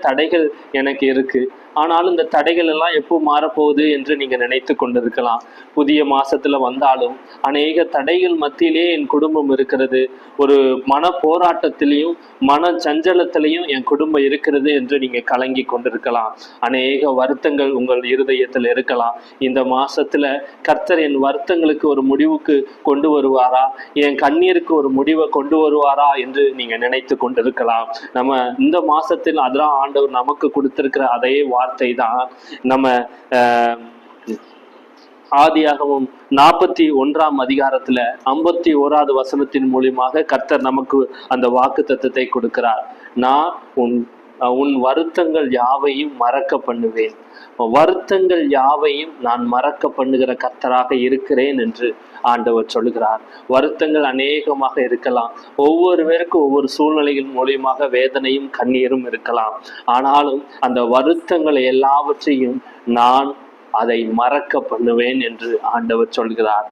தடைகள் எனக்கு இருக்கு, ஆனாலும் இந்த தடைகள் எல்லாம் எப்போ மாறப்போகுது என்று நீங்க நினைத்து கொண்டிருக்கலாம். புதிய மாசத்துல வந்தாலும் அநேக தடைகள் மத்தியிலே என் குடும்பம் இருக்கிறது, ஒரு மன போராட்டத்திலையும் மன சஞ்சலத்திலையும் என் குடும்பம் இருக்கிறது என்று நீங்க கலங்கி கொண்டிருக்கலாம். அநேக வருத்தங்கள் உங்கள் இருதயத்தில் இருக்கலாம். இந்த மாசத்துல கர்த்தர் என் வருத்தங்களுக்கு ஒரு முடிவுக்கு கொண்டு வருவாரா, என் கண்ணீருக்கு ஒரு முடிவை கொண்டு வருவாரா என்று நீங்க நினைத்து கொண்டிருக்கலாம். நம்ம இந்த மாசத்தில் அதான் ஆண்டவர் நமக்கு கொடுத்திருக்கிற அதே வார்த்தை தான். நம்ம ஆதியாகமம் 41ஆம் அதிகாரத்துல 51வது வசனத்தின் மூலியமாக கர்த்தர் நமக்கு அந்த வாக்கு தத்தத்தை கொடுக்கிறார். நான் உன் வருத்தங்கள் யாவையும் மறக்க பண்ணுவேன், வருத்தங்கள் யாவையும் நான் மறக்க பண்ணுகிற கர்த்தராக இருக்கிறேன் என்று ஆண்டவர் சொல்கிறார். வருத்தங்கள் அநேகமாக இருக்கலாம். ஒவ்வொரு பேருக்கும் ஒவ்வொரு சூழ்நிலைகள் மூலியமாக வேதனையும் கண்ணீரும் இருக்கலாம். ஆனாலும் அந்த வருத்தங்களை எல்லாவற்றையும் நான் அதை மறக்க பண்ணுவேன் என்று ஆண்டவர் சொல்கிறார்.